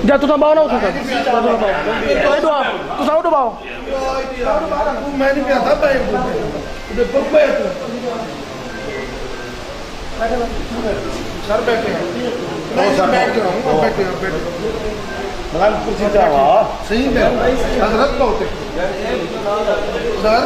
Dạ tôi bao đâu thật. Tôi đâu. Tôi sao đâu bao. میں نے کیا تھا بھائی سر بیٹھے ہیں بیٹھ جاؤں بیٹھے صحیح میں حضرت بہت سر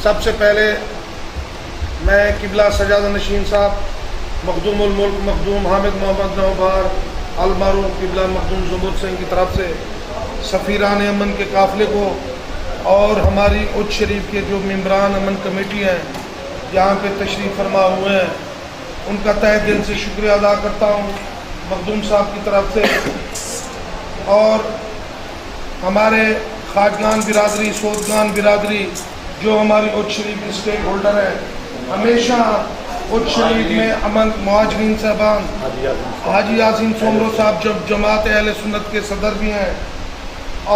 سب سے پہلے میں قبلہ سجادہ نشین صاحب مخدوم الملک مخدوم حامد محمد نوبھار المعروف قبلہ مخدوم زمرد سنگھ کی طرف سے سفیران امن کے قافلے کو اور ہماری اچ شریف کے جو ممبران امن کمیٹی ہیں یہاں پہ تشریف فرما ہوئے ہیں ان کا تہ دل سے شکریہ ادا کرتا ہوں مخدوم صاحب کی طرف سے، اور ہمارے خواجگان برادری سودگان برادری جو ہماری اچ شریف کے اسٹیک ہولڈر ہیں، ہمیشہ اچ شریف میں امن مہاجرین صاحبان حاجی یاسین سومرو صاحب جب جماعت اہل سنت کے صدر بھی ہیں،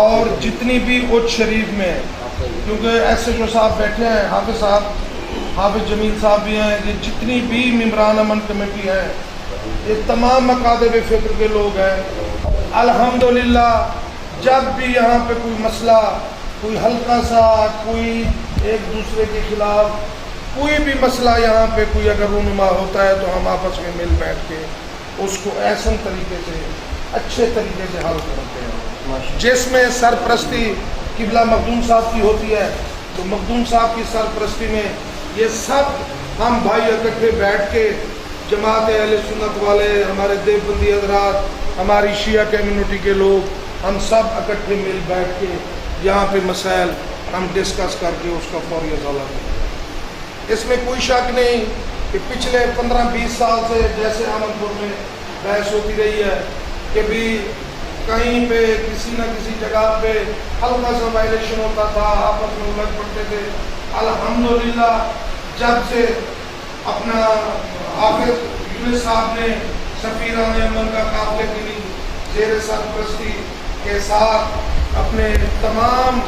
اور جتنی بھی اچ شریف میں کیونکہ ایس ایچ او صاحب بیٹھے ہیں، حافظ صاحب حافظ جمیل صاحب بھی ہیں، یہ جتنی بھی ممبران امن کمیٹی ہیں یہ تمام مکاتب فکر کے لوگ ہیں۔ الحمدللہ جب بھی یہاں پہ کوئی مسئلہ، کوئی ہلکا سا، کوئی ایک دوسرے کے خلاف کوئی بھی مسئلہ یہاں پہ کوئی اگر رونما ہوتا ہے تو ہم آپس میں مل بیٹھ کے اس کو احسن طریقے سے اچھے طریقے سے حل کرتے ہیں، جس میں سرپرستی قبلہ مخدوم صاحب کی ہوتی ہے تو مخدوم صاحب کی سرپرستی میں یہ سب ہم بھائی اکٹھے بیٹھ کے جماعت اہل سنت والے، ہمارے دیوبندی حضرات، ہماری شیعہ کمیونٹی کے لوگ، ہم سب اکٹھے مل بیٹھ کے یہاں پہ مسائل ہم ڈسکس کر کے اس کا فوری ازالہ کریں۔ اس میں کوئی شک نہیں کہ پچھلے 15-20 سال سے جیسے احمد پور میں بحث ہوتی رہی ہے کہ بھی کہیں پہ کسی نہ کسی جگہ پہ ہلکا سا وائلیشن ہوتا تھا، آپس میں الجھ پڑتے تھے۔ الحمدللہ جب سے اپنا حافظ یونس صاحب نے سفیران امن کا قافلے کے لیے زیر سرپرستی کے ساتھ اپنے تمام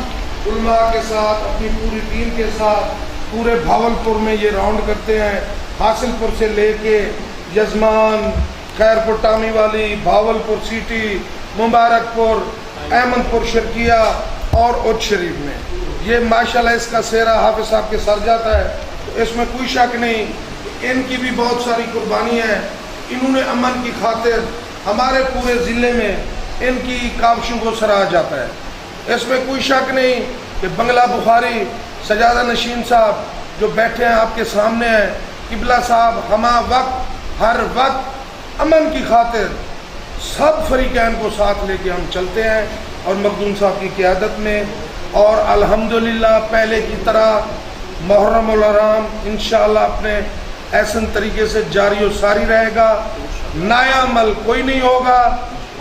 علماء کے ساتھ اپنی پوری ٹیم کے ساتھ پورے بھاولپور میں یہ راؤنڈ کرتے ہیں، حاصل پور سے لے کے یزمان، خیر پور ٹامی والی، بھاولپور سٹی، مبارک پور، احمد پور شرکیہ اور اودھ شریف میں یہ ماشاءاللہ اس کا سہرا حافظ صاحب کے سر جاتا ہے۔ تو اس میں کوئی شک نہیں ان کی بھی بہت ساری قربانی ہے، انہوں نے امن کی خاطر ہمارے پورے ضلع میں ان کی کاوشوں کو سراہا جاتا ہے۔ اس میں کوئی شک نہیں کہ بنگلہ بخاری سجادہ نشین صاحب جو بیٹھے ہیں آپ کے سامنے ہیں، قبلہ صاحب ہمہ وقت ہر وقت امن کی خاطر سب فریقین کو ساتھ لے کے ہم چلتے ہیں اور مخدوم صاحب کی قیادت میں، اور الحمدللہ پہلے کی طرح محرم الحرام انشاءاللہ اپنے احسن طریقے سے جاری و ساری رہے گا، نیا عمل کوئی نہیں ہوگا،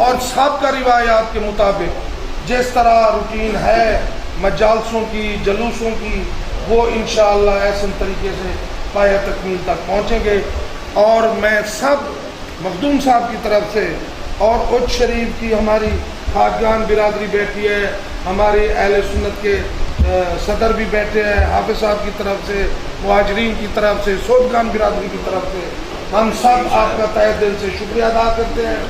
اور سابقہ روایات کے مطابق جس طرح روٹین ہے مجالسوں کی، جلوسوں کی، وہ انشاءاللہ احسن طریقے سے پایہ تکمیل تک پہنچیں گے۔ اور میں سب مخدوم صاحب کی طرف سے اور اودھ شریف کی ہماری خواجگان برادری بیٹھی ہے، ہماری اہل سنت کے صدر بھی بیٹھے ہیں، حافظ صاحب کی طرف سے، مہاجرین کی طرف سے، سودگان برادری کی طرف سے ہم سب آپ کا تہہ دل سے شکریہ ادا کرتے ہیں۔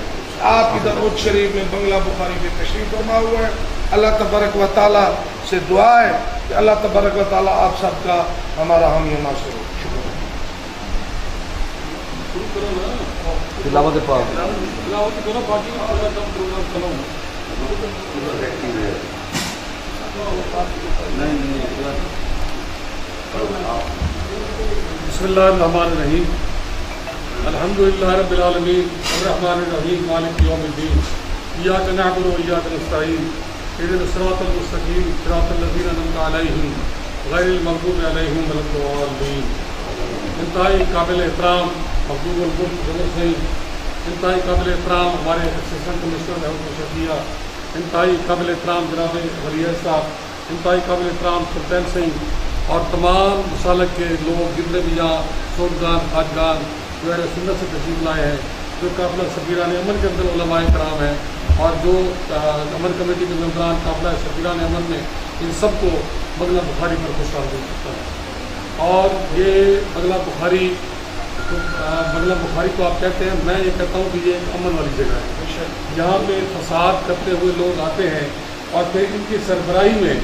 آپ ادھر اودھ شریف میں بنگلہ بخاری میں تشریف فرما ہوئے ہیں۔ اللہ تبارک و تعالیٰ سے دعا ہے کہ اللہ تبارک و تعالیٰ آپ سب کا ہمارا حامی و ناصر ہو۔ شکریہ۔ تلاوت پاک بسم اللہ الرحمن الرحیم، الحمدللہ رب العالمین الرحمن الرحیم مالک یوم الدین، ایاک نعبد و ایاک نستعین، اہدنا الصراط المستقیم صراط الذین انعمت علیہم غیر المغضوب علیہم ولا الضالین۔ انتہائی قابل احترام مخدوم الملک ظفر صاحب، انتہائی قابل احترام ہمارے اسسٹنٹ کمشنر احمد شفیع، انتہائی قابل احترام جناب ولیعہد صاحب، انتہائی قابل احترام سلطان سنگھ اور تمام مسالک کے لوگ جتنے بھی یہاں سودگان، خواجگان جو اہل سنت سے تشریف لائے ہیں، جو قافلہ سفیران امن کے اندر علماء کرام ہیں، اور جو امن کمیٹی کے ممبران قافلہ سفیران امن میں، ان سب کو بنگلہ بخاری پر خوش آمدید کرتا ہے۔ اور یہ بنگلہ بخاری کو آپ کہتے ہیں، میں یہ کہتا ہوں کہ یہ ایک امن والی جگہ ہے، یہاں پہ فساد کرتے ہوئے لوگ آتے ہیں اور پھر ان کی سربراہی میں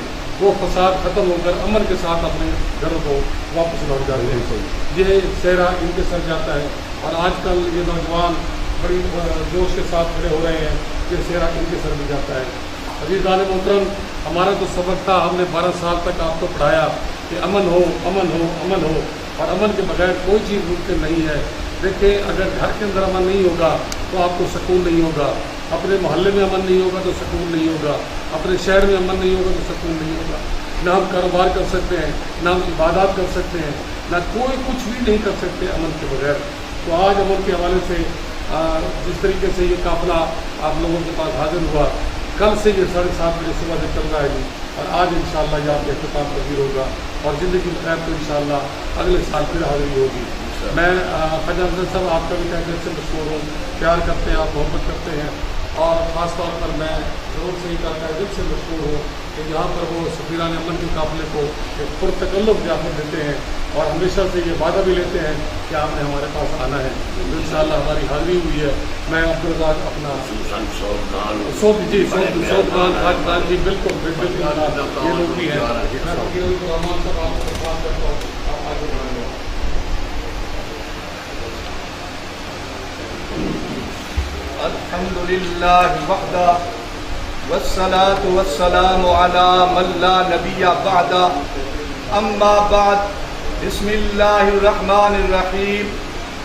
وہ فساد ختم ہو کر امن کے ساتھ اپنے گھروں کو واپس لوٹ جاتے ہیں۔ یہ سہرا ان کے سر جاتا ہے، اور آج کل یہ نوجوان بڑی جوش کے ساتھ کھڑے ہو رہے ہیں، یہ سہرا ان کے سر بھی جاتا ہے۔ عزیزان محترم، ہمارا تو سبق تھا، ہم نے 12 سال تک آپ کو پڑھایا کہ امن ہو، امن ہو، امن ہو، اور امن کے بغیر کوئی چیز ممکن نہیں ہے۔ دیکھیں، اگر گھر کے اندر امن نہیں ہوگا تو آپ کو سکون نہیں ہوگا، اپنے محلے میں امن نہیں ہوگا تو سکون نہیں ہوگا، اپنے شہر میں امن نہیں ہوگا تو سکون نہیں ہوگا۔ نہ ہم کاروبار کر سکتے ہیں، نہ ہم عبادات کر سکتے ہیں، نہ کوئی کچھ بھی نہیں کر سکتے امن کے بغیر۔ تو آج امن کے حوالے سے جس طریقے سے یہ قافلہ آپ لوگوں کے پاس حاضر ہوا، کل سے یہ 7:30 بجے صبح سے چل رہا ہے جی، اور آج انشاءاللہ یہ آپ کا اختتام پذیر ہوگا، اور زندگی میں خیر تو انشاءاللہ اگلے سال پھر حاضری ہوگی۔ میں خواجہ افضل صاحب آپ کا بھی تہہ دل سے مشکور ہوں، پیار کرتے ہیں آپ، محبت کرتے ہیں، اور خاص طور پر میں ضرور سے ہی تہہ دل سے مشکور ہوں کہ یہاں پر وہ سفیران امن کے قافلے کو ایک پرتکلف ضیافت دیتے ہیں، اور ہمیشہ سے یہ وعدہ بھی لیتے ہیں کہ آپ نے ہمارے پاس آنا ہے۔ تو انشاءاللہ ہماری حاضری ہوئی ہے۔ میں عبدالرزاق اپنا سودگان خواجگان جی، بالکل بالکل یہ لوگ بھی ہیں، میں فقیر الرحمان صاحب آپ کو بات کرتا ہوں، آپ آگے بڑھیں گے۔ الحمدللہ وحدہ والصلاة والسلام علی من لا نبی بعدہ، اما بعد، بسم اللہ الرحمن الرحیم،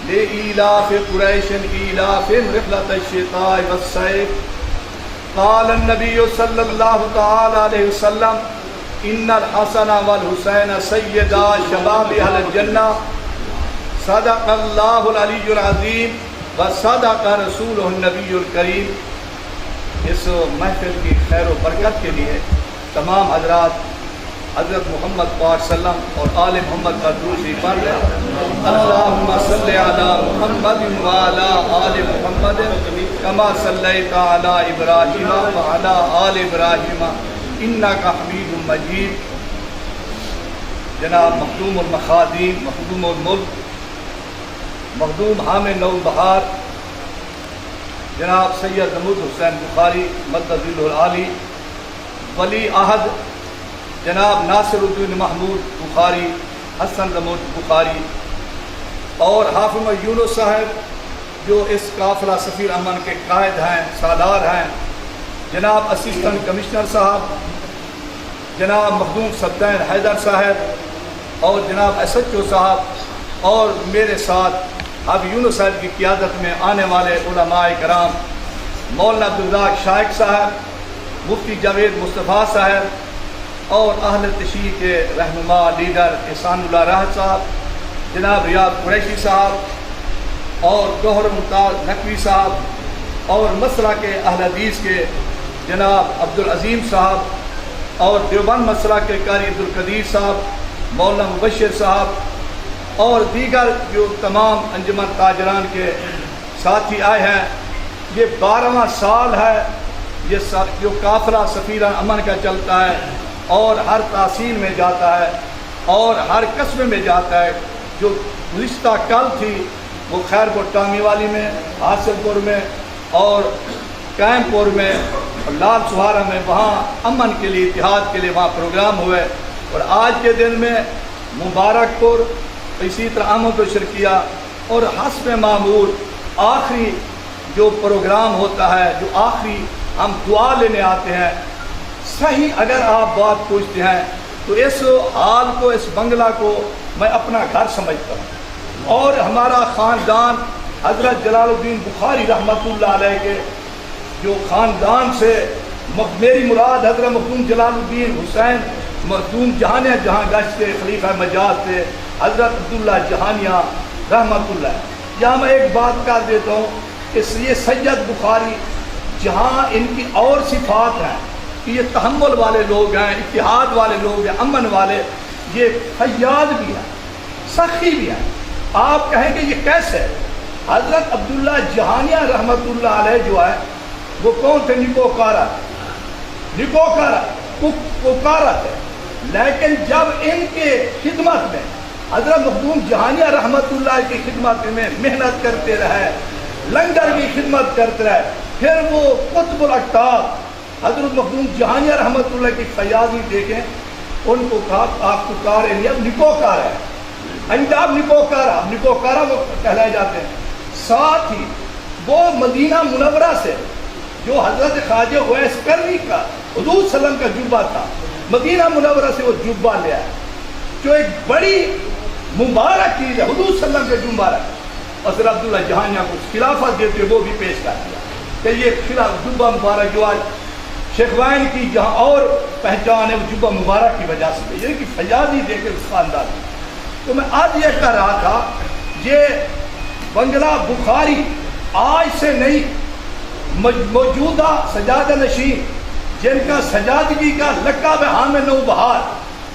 لإیلاف قریش ایلافہم رحلۃ الشتاء والصیف، قال النبی صلی اللہ تعالی علیہ وسلم، ان الحسن والحسین سیدا شباب اہل الجنہ، صدق اللہ العلی العظیم وصدق رسولہ النبی الکریم۔ اس محفل کی خیر و برکت کے لیے تمام حضرات حضرت محمد پاک صلی اللہ علیہ وسلم اور آل محمد پر درود شریف پڑھ لیں۔ اللہم صلی علی محمد وعلی آل محمد کما صلیت علی ابراہیم وعلی آل ابراہیم انک حمید مجید۔ جناب مخدوم المخادیم، مخدوم الملک، مخدوم حامد نوبہار جناب سید نمود حسین بخاری مدد العالی، ولی عہد جناب ناصر الدین محمود بخاری حسن نمود بخاری، اور حافظ یونس صاحب جو اس قافلہ سفیر امن کے قائد ہیں، سالار ہیں، جناب اسسٹنٹ کمشنر صاحب جناب مخدوم سبدین حیدر صاحب، اور جناب ایس ایچ او صاحب، اور میرے ساتھ اب یونس صاحب کی قیادت میں آنے والے علماء کرام مولانا عبدالرزاق شائق صاحب، مفتی جاوید مصطفیٰ صاحب، اور اہل تشیع کے رہنما لیڈر احسان اللہ راحت صاحب، جناب ریاض قریشی صاحب، اور گوہر ممتاز نقوی صاحب، اور مسئلہ کے اہل حدیث کے جناب عبدالعظیم صاحب، اور دیوبند مسئلہ کے قاری عبدالقدیر صاحب، مولانا مبشر صاحب، اور دیگر جو تمام انجمن تاجران کے ساتھی آئے ہیں۔ یہ 12واں سال ہے یہ جو قافلہ سفیر امن کا چلتا ہے، اور ہر تحصیل میں جاتا ہے اور ہر قصبے میں جاتا ہے۔ جو گزشتہ کل تھی وہ خیر پور ٹانگی والی میں، حاصل پور میں، اور قائم پور میں، اور لال سہارا میں، وہاں امن کے لیے، اتحاد کے لیے وہاں پروگرام ہوئے۔ اور آج کے دن میں مبارک پور، اسی طرح احمد و شرکیہ، اور حسب معمول آخری جو پروگرام ہوتا ہے، جو آخری ہم دعا لینے آتے ہیں۔ صحیح اگر آپ بات پوچھتے ہیں تو اس حال کو، اس بنگلہ کو میں اپنا گھر سمجھتا ہوں، اور ہمارا خاندان حضرت جلال الدین بخاری رحمۃ اللہ علیہ کے جو خاندان سے میری مراد حضرت مخدوم جلال الدین حسین مخدوم جہانیہ جہاں گشت کے خلیفہ مجاز سے حضرت عبداللہ جہانیہ رحمۃ اللہ۔ یہاں میں ایک بات کر دیتا ہوں کہ یہ سید بخاری جہاں ان کی اور صفات ہیں کہ یہ تحمل والے لوگ ہیں، اتحاد والے لوگ ہیں، امن والے، یہ فیاض بھی ہیں، سخی بھی ہیں۔ آپ کہیں کہ یہ کیسے؟ حضرت عبداللہ جہانیہ رحمۃ اللہ علیہ جو ہے وہ کون تھے؟ نکوکارہ تھے، لیکن جب ان کے خدمت میں حضرت مخدوم جہانیہ رحمۃ اللہ کی خدمت میں محنت کرتے رہے، لنگر کی خدمت کرتے رہے، پھر وہ قطب الاقطاب حضرت مخدوم جہانیہ رحمۃ اللہ کی فیاضی دیکھیں، ان کو کہا آپ کو کار ہے، اب نکوکار ہے، انجاب نکوکارہ وہ کہلائے جاتے ہیں۔ ساتھ ہی وہ مدینہ منورہ سے جو حضرت خواجہ اویس کرنی کا حضور صلی اللہ علیہ وسلم کا جبہ تھا، مدینہ منورہ سے وہ جبہ لے آئے، جو ایک بڑی مبارک چیز ہے، حضور صلی اللہ علیہ وسلم کا جبہ رکھا، اور حضرت عبداللہ جہانیہ کو خلافت دیتے وہ بھی پیش کر دیا کہ یہ جبہ مبارک جو آج شیخ وائن کی جہاں اور پہچان ہے وہ جبہ مبارک کی وجہ سے، یعنی کہ فیاضی دے کے اس خاندان میں۔ تو میں آج یہ کہہ رہا تھا، یہ بنگلہ بخاری آج سے نہیں، موجودہ سجادہ نشین جن کا سجادگی کا لقب ہے حامد نوبہار،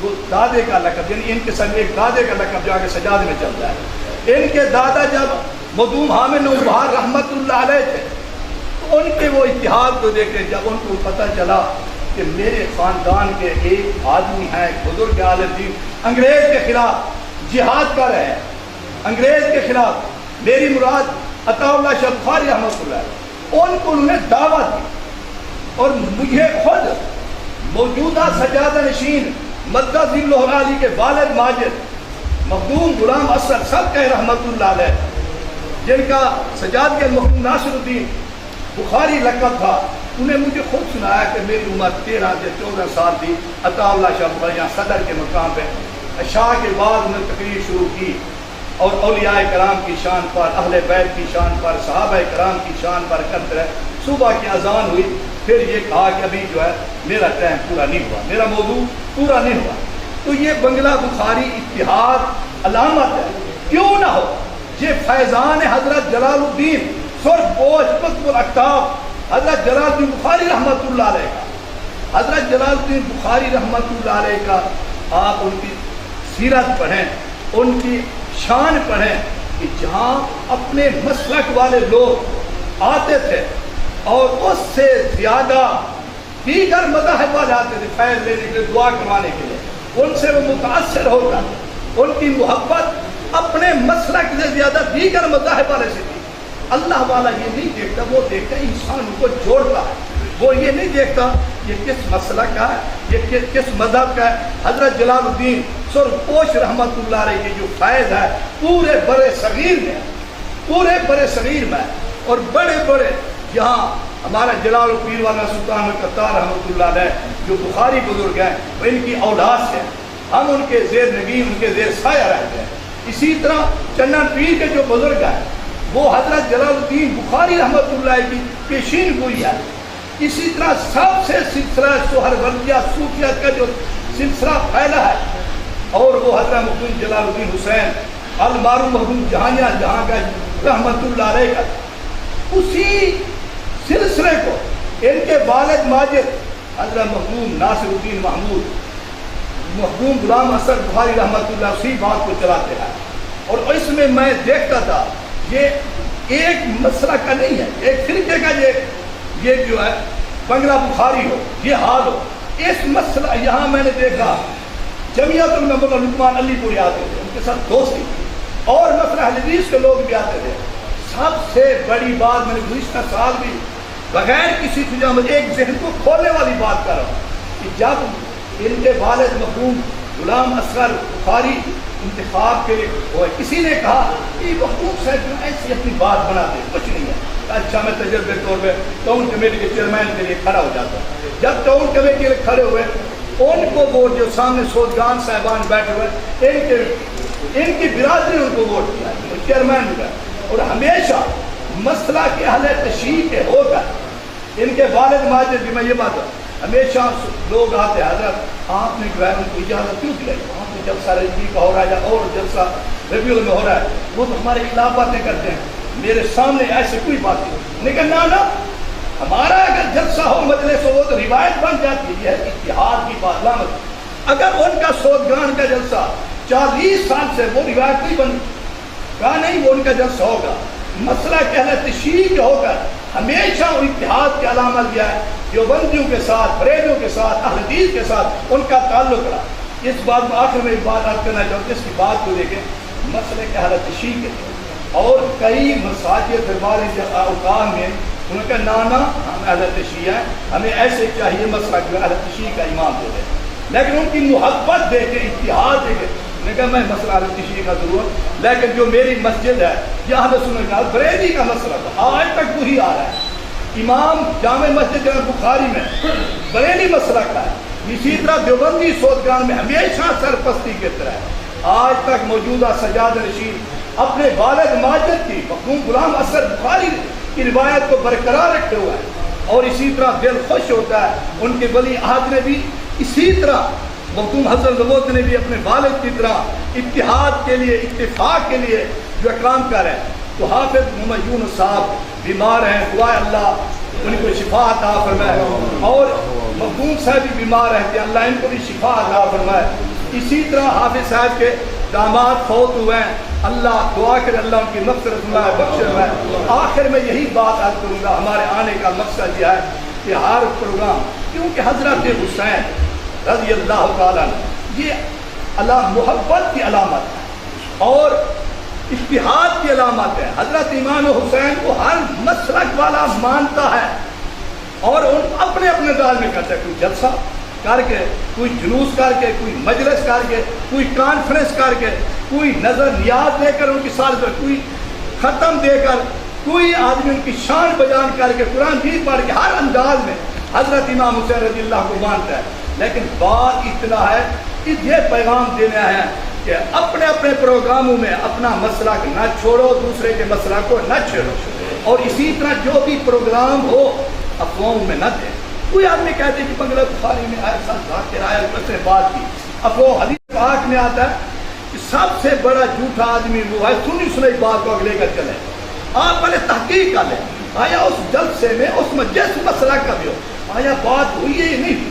وہ دادے کا لقب، یعنی ان کے سنگ ایک دادے کا لقب جو آگے سجادے میں چلتا ہے۔ ان کے دادا جب مخدوم حامد نوبہار رحمت اللہ علیہ تھے تو ان کے وہ اتحاد کو دیکھ کے جب ان کو پتہ چلا کہ میرے خاندان کے ایک آدمی ہیں، بزرگ عالم دین، انگریز کے خلاف جہاد کر رہے ہیں، انگریز کے خلاف، میری مراد عطا اللہ شاہ بخاری رحمۃ اللہ، ان کو انہوں نے دعوت دی، اور مجھے خود موجودہ سجادہ نشین مدد اللہ علی کے والد ماجد مخدوم غلام اسد سب کے رحمت اللہ علیہ، جن کا سجاد کے مخدوم ناصر الدین بخاری لقب تھا، انہیں مجھے خود سنایا کہ میری عمر 13 یا 14 سال تھی، عطا اللہ شاہ بخاری یہاں صدر کے مقام پہ عشاء کے بعد انہوں نے تقریر شروع کی، اور اولیاء کرام کی شان پر، اہل بیت کی شان پر، صحابہ کرام کی شان پر کرتے رہے۔ صبح کی اذان ہوئی، پھر یہ کہا کہ ابھی جو ہے میرا ٹائم پورا نہیں ہوا، میرا موضوع پورا نہیں ہوا۔ تو یہ بنگلہ بخاری اتحاد علامت ہے، کیوں نہ ہو؟ یہ فیضان حضرت جلال الدین سرخ پوش قطب الاقطاب حضرت جلال الدین بخاری رحمۃ اللہ علیہ کا، حضرت جلال الدین بخاری رحمۃ اللہ علیہ کا آپ ان کی سیرت پڑھیں، ان کی شان پڑھیں کہ جہاں اپنے مسلک والے لوگ آتے تھے اور اس سے زیادہ دیگر مذاہب والے آتے تھے فیض لینے کے لیے، دعا کروانے کے لیے، ان سے وہ متاثر ہوتا، ان کی محبت اپنے مسلک سے زیادہ دیگر مذاہب والے سے تھی۔ اللہ والا یہ نہیں دیکھتا، وہ دیکھتا انسان کو جوڑتا ہے، وہ یہ نہیں دیکھتا یہ کس مسلک کا ہے، یہ کس مذہب کا ہے۔ حضرت جلال الدین سرپوش رحمۃ اللہ علیہ کی جو فیض ہے پورے برے صغیر میں اور بڑے بڑے یہاں ہمارا جلال پیر والا سلطان قطار رحمۃ اللہ علیہ جو بخاری بزرگ ہیں وہ ان کی اولاد سے، ہم ان کے زیر نگین، ان کے زیر سایہ رہتے ہیں۔ اسی طرح چنن پیر کے جو بزرگ ہیں وہ حضرت جلال الدین بخاری رحمۃ اللہ کی پیشین گوئی ہے۔ اسی طرح سب سے سلسلہ سہروردیہ صوفیت کا جو سلسلہ پھیلا ہے اور وہ حضرت مخدوم جلال الدین حسین المعروف مخدوم جہانیہ جہاں کا رحمۃ اللہ علیہ کا، اسی سلسلے کو ان کے والد ماجد حضرت مخدوم ناصر الدین محمود مخدوم غلام اثر بخاری رحمۃ اللہ اسی بات کو چلاتے ہیں۔ اور اس میں میں دیکھتا تھا یہ ایک مسئلہ کا نہیں ہے، ایک فرقے کا یہ جو ہے بنگلہ بخاری ہو، یہ حال ہو، اس مسئلہ یہاں میں نے دیکھا جمعیت المنبر لقمان علی پوری آتے تھے، ان کے ساتھ دوستی اور مسئلہ حدیث کے لوگ بھی آتے تھے۔ سب سے بڑی بات میں نے گزشتہ سال بھی بغیر کسی تجامت ایک ذہن کو کھولنے والی بات کر رہا ہوں کہ جب ان کے والد مخدوم غلام اصغر بخاری انتخاب کے لیے ہوئے، کسی نے کہا کہ مخدوم صاحب ایسی اپنی بات بنا دے، کچھ نہیں ہے۔ اچھا میں تجربے طور پہ ٹاؤن کمیٹی کے چیئرمین کے لیے کھڑا ہو جاتا ہوں۔ جب ٹاؤن کمیٹی کے لیے کھڑے ہوئے ان کو ووٹ، جو سامنے سوزگان صاحبان بیٹھے ہوئے ان کی برادری ان کو ووٹ کیا، چیئرمین ہوا، اور ہمیشہ مسئلہ کے اہل تشیع کے ہو کر ان کے والد ماجد بھی، میں یہ بات ہمیشہ لوگ آتے ہیں حضرت آپ نے جو ہے ان کو اجازت کیوں دلائی، آپ نے جلسہ رجوی کا ہو رہا ہے یا اور جلسہ ریویو میں ہو رہا ہے، وہ تو ہمارے خلاف باتیں کرتے ہیں، میرے سامنے ایسے کوئی بات نہیں، لیکن نہ ہمارا اگر جلسہ ہو مجلس ہو تو روایت بن جاتی ہے، یہ اتحاد کی بات علامت۔ اگر ان کا سوزگان کا جلسہ 40 سال سے وہ روایت نہیں بنی، کہا نہیں وہ ان کا جلسہ ہوگا، مسئلہ کہنا تشیع ہو کر ہمیشہ اتحاد کی علامت دیا ہے، دیوبندیوں کے ساتھ، بریلویوں کے ساتھ، اہل حدیث کے ساتھ ان کا تعلق رہا۔ اس بات میں آخر میں ایک بات آپ کرنا چاہوں، اس کی بات کو دیکھیں، مسئلے کے اہل تشیع کے اور کئی مساجد درباری اوقات میں انہوں نے کہا نانا ہم اہل تشیع ہیں، ہمیں ایسے چاہیے مسئلہ جو اہل تشیع کا امام دے دیں، لیکن ان کی محبت دیکھیں، اتحاد دیکھیں، نے کہا میں مسئلہ اہل تشیع کا ضرور، لیکن جو میری مسجد ہے یہ اہل سنت بریلی کا مسئلہ تھا، آج تک وہی آ رہا ہے۔ امام جامع مسجد بخاری میں بریلی مسئلہ کا ہے، اسی طرح دیوبندی سوزگان میں ہمیشہ سرپرستی کی طرح ہے، آج تک موجودہ سجاد نشین اپنے والد ماجد کی مخدوم غلام اثر بخاری کی روایت کو برقرار رکھے ہوا ہے، اور اسی طرح دل خوش ہوتا ہے ان کے ولی عہد نے بھی اسی طرح مخدوم حضرت نبوت نے بھی اپنے والد کی طرح اتحاد کے لیے، اتفاق کے لیے جو کام کر رہے ہیں۔ تو حافظ محمد یونس صاحب بیمار ہیں، دعا اللہ ان کو شفا عطا فرمائے، اور مخدوم صاحب بھی بیمار ہیں کہ اللہ ان کو بھی شفا عطا فرمائے۔ اسی طرح حافظ صاحب کے داماد فوت ہوئے ہیں، اللہ دعا کرے اللہ ان کی مغفرت فرمائے، بخش فرمائے۔ آخر میں یہی بات عرض کروں گا، ہمارے آنے کا مقصد یہ ہے کہ ہر پروگرام، کیونکہ حضرت حسین رضی اللہ تعالیٰ یہ محبت کی علامت ہے اور اتحاد کی علامت ہے۔ حضرت امام حسین کو ہر مسلک والا مانتا ہے اور ان اپنے اپنے دال میں کرتا ہے، کوئی جلسہ کر کے، کوئی جلوس کر کے، کوئی مجلس کر کے، کوئی کانفرنس کر کے، کوئی نظر نیاز دے کر ان کی سال پر، کوئی ختم دے کر، کوئی آدمی ان کی شان بیان کر کے، قرآن بھی پڑھ کے، ہر انداز میں حضرت امام حسین رضی اللہ کو مانتا ہے۔ لیکن بات اتنا ہے کہ یہ پیغام دینا ہے کہ اپنے اپنے پروگراموں میں اپنا مسلک نہ چھوڑو، دوسرے کے مسلک کو نہ چھوڑو، اور اسی طرح جو بھی پروگرام ہو افواہوں میں نہ دیں۔ کوئی آدمی کہتے ہیں کہ بنگلہ بخاری میں ایسا ذاکر آیا، اس نے بات کی، افواہ حدیث پاک میں آتا ہے کہ سب سے بڑا جھوٹا آدمی وہ ہے سنی بات کو اگلے کر چلے۔ آپ پہلے تحقیق کر لیں، آیا اس جلسے میں اس میں جس مسئلہ کا بھی ہو، آیا بات ہوئی ہے یا نہیں،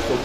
SOP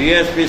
DSP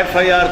FIR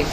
AC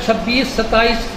26-27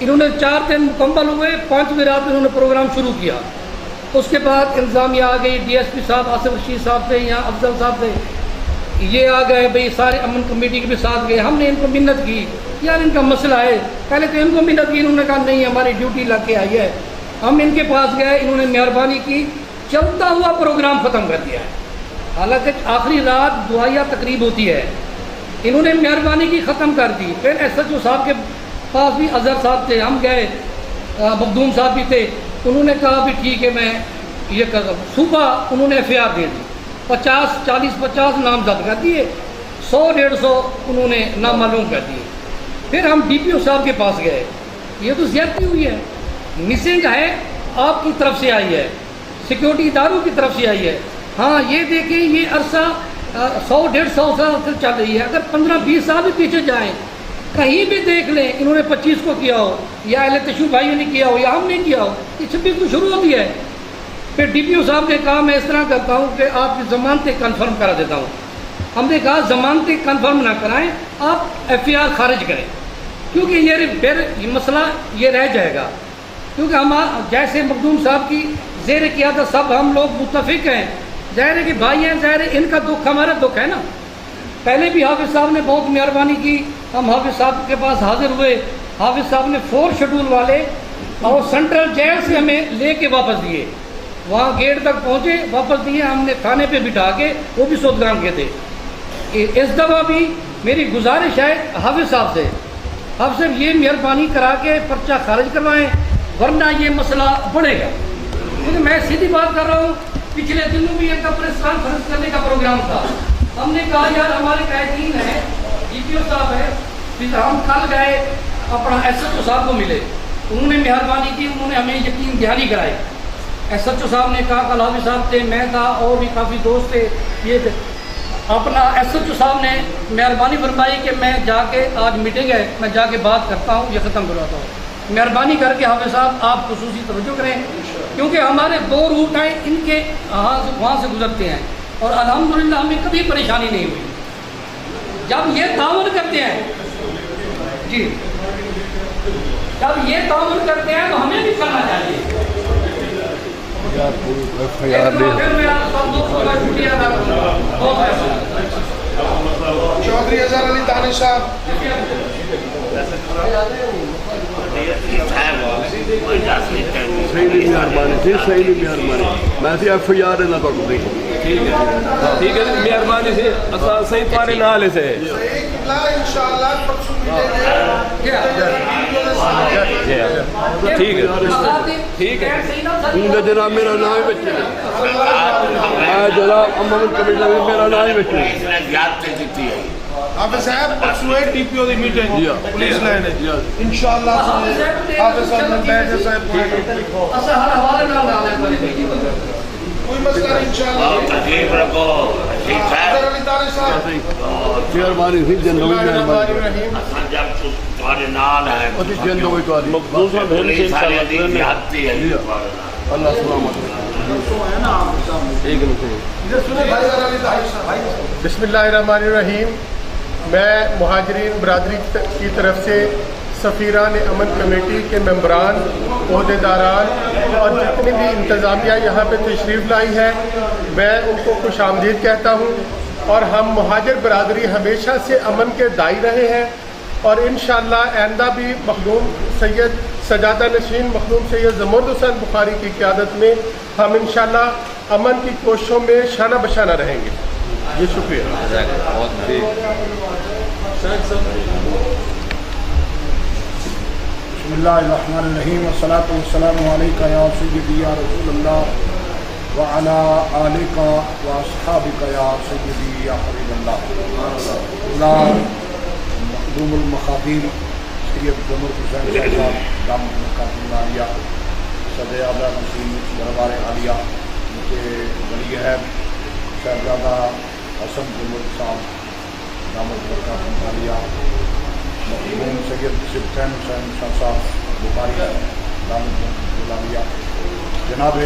انہوں نے 4 دن مکمل ہوئے، 5ویں رات انہوں نے پروگرام شروع کیا. اس کے بعد انتظامیہ آ گئی، ڈی ایس پی صاحب آصف رشید صاحب تھے، یہاں افضل صاحب تھے، یہ آ گئے بھئی، سارے امن کمیٹی کے بھی ساتھ گئے. ہم نے ان کو منت کی یار ان کا مسئلہ ہے، پہلے تو ان کو منت کی، انہوں نے کہا نہیں ہماری ڈیوٹی لگ کے آئی ہے. ہم ان کے پاس گئے، انہوں نے مہربانی کی، چلتا ہوا پروگرام ختم کر دیا ہے. حالانکہ آخری رات دعائیہ تقریب ہوتی ہے، انہوں نے مہربانی کی ختم کر دی. پھر ایس ایچ او صاحب کے پاس بھی اظہر صاحب تھے، ہم گئے، مخدوم صاحب بھی تھے. انہوں نے کہا بھی ٹھیک ہے میں یہ کر رہا ہوں. صبح انہوں نے ایف آئی آر دے دی، 50 نامزد کر دیے، 100-150 انہوں نے نامعلوم کر دیے. پھر ہم ڈی پی او صاحب کے پاس گئے، یہ تو زیادتی ہوئی ہے، مسنگ ہے آپ کی طرف سے آئی ہے، سیکیورٹی اداروں کی طرف سے آئی ہے. ہاں یہ دیکھیں یہ عرصہ 100-150 سال سے چل رہی ہے، اگر 15-20 سال بھی پیچھے جائیں کہیں بھی دیکھ لیں انہوں نے 25 کو کیا ہو، یا اہل تشو بھائیوں نے کیا ہو، یا ہم نے کیا ہو، یہ 26 کو شروع ہوتی ہے. پھر ڈی پی او صاحب نے کہا میں اس طرح کرتا ہوں کہ آپ کی ضمانتیں کنفرم کرا دیتا ہوں. ہم نے کہا ضمانتیں کنفرم نہ کرائیں، آپ ایف آئی آر خارج کریں، کیونکہ یہ پھر یہ مسئلہ یہ رہ جائے گا. کیونکہ ہم جیسے مخدوم صاحب کی زیر قیادت سب ہم لوگ متفق ہیں، ظاہر ہے کہ بھائی ہیں، ظاہر ہے ان کا دکھ ہمارا دکھ ہے نا. پہلے بھی حافظ صاحب نے بہت مہربانی کی، ہم حافظ صاحب کے پاس حاضر ہوئے، حافظ صاحب نے 4 شیڈول والے اور سینٹرل جیل سے ہمیں لے کے واپس دیے، وہاں گیٹ تک پہنچے واپس دیے. ہم نے تھانے پہ بٹھا کے، وہ بھی سودگرام کے تھے. اس دفعہ بھی میری گزارش ہے حافظ صاحب سے، حافظ صاحب یہ مہربانی کرا کے پرچہ خارج کروائیں، ورنہ یہ مسئلہ بڑھے گا. کیونکہ میں سیدھی بات کر رہا ہوں، پچھلے دنوں بھی ایک پریس کانفرنس کرنے کا پروگرام تھا. ہم نے کہا یار ہمارے قائدین ہیں، ڈی پی او صاحب ہے، پھر ہم کل گئے اپنا ایس ایچ او صاحب کو ملے، انہوں نے مہربانی کی، انہوں نے ہمیں یقین دہانی کرائی. ایس ایچ او صاحب نے کہا کل حافظ صاحب تھے، میں تھا، اور بھی کافی دوست تھے، یہ تھے. اپنا ایس ایچ او صاحب نے مہربانی فرمائی کہ میں جا کے، آج میٹنگ ہے، میں جا کے بات کرتا ہوں، یہ ختم کرواتا ہوں. مہربانی کر کے حافظ صاحب آپ خصوصی توجہ کریں، کیونکہ ہمارے 2 روٹ ہیں، ان کے وہاں سے گزرتے ہیں، اور الحمدللہ ہمیں کبھی پریشانی نہیں ہوئی. جب یہ تعاون کرتے ہیں جی، جب یہ تعاون کرتے ہیں تو ہمیں بھی کرنا چاہیے. چودھری اظہر علی دانش صاحب، صحیح مہربانی جی، صحیح مہربانی. میں سی ایف آئی آر نہ کر دیں. ٹھیک ہے جی، مہربانی سے اساں صحیح تمہارے نال سے انشاءاللہ پرسوں ملیں گے. ٹھیک ہے ٹھیک ہے. جناب میرا نام ہی بچے، میں جناب امن کمیٹی میں میرا نام ہی بچے. حافظ صاحب پرسوں ہے ڈی پی او دی میٹنگ پولیس لائن ہے، انشاءاللہ حافظ صاحب نے بیٹھ صاحب کوئی مسئلہ نہیں، انشاءاللہ. اظہر علی دانش صاحب، مہربانی سی جن ہوئی مہربانی جن ہوئی تو اللہ سلامت. بسم اللہ الرحمن الرحیم. میں مہاجرین برادری کی طرف سے سفیران امن کمیٹی کے ممبران، عہدیداران اور جتنی بھی انتظامیہ یہاں پہ تشریف لائی ہے، میں ان کو خوش آمدید کہتا ہوں. اور ہم مہاجر برادری ہمیشہ سے امن کے دائی رہے ہیں، اور انشاءاللہ آئندہ بھی مخدوم سید سجادہ نشین مخدوم سید زمرد حسین بخاری کی قیادت میں ہم انشاءاللہ امن کی کوششوں میں شانہ بشانہ رہیں گے. یہ شکریہ. بسم اللہ الرحمن الرحیم، والصلاة والسلام علیکہ یا سیدی یا رسول اللہ وعلی آلک واصحابک یا سیدی یا حبیب اللہ. مخدوم المخادیم سید زمرد حسین صاحب دامت برکاتہ عالیہ، صدر اعلیٰ نشین دربار عالیہ کے ولی عہد صاحبزادہ حسن زمرد صاحب دامت برکاتہ عالیہ، مخدوم سید سبطین حسین شاہ صاحب بخاری دامت برکاتہ عالیہ، جناب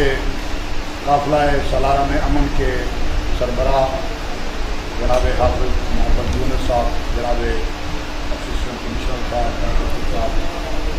قافلہ سالارہ میں امن کے سربراہ جناب حافظ محمد یونس صاحب، جناب اسسٹنٹ کمشنر صاحب،